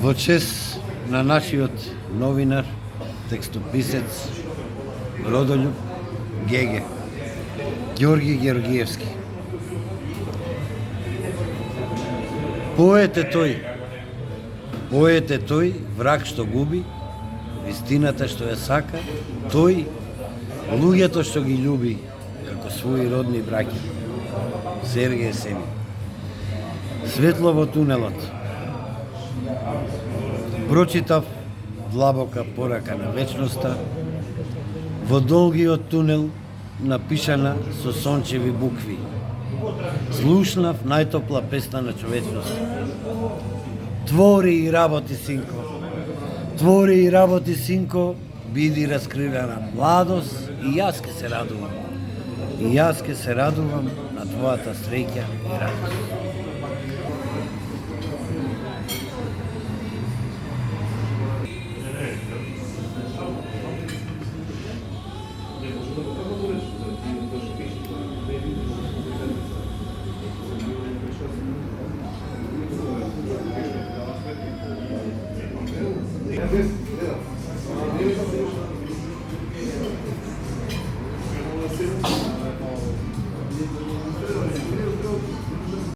Во чест на нашиот новинар, текстописец, родолюб, Геге, Ѓорги Георгиевски. Поет е тој враг што губи, вистината што ја сака, тој луѓето што ги љуби како своји родни браќа. Сергеј Есенин. Светло во тунелот. Прочитав длабока порака на вечноста, во долгиот тунел напишана со сончеви букви. Слушнав најтопла песна на човечноста. Твори и работи, синко. Твори и работи, синко, биди раскривена младост и јас ке се радувам. И јас ке се радувам на твојата среќа и радост. This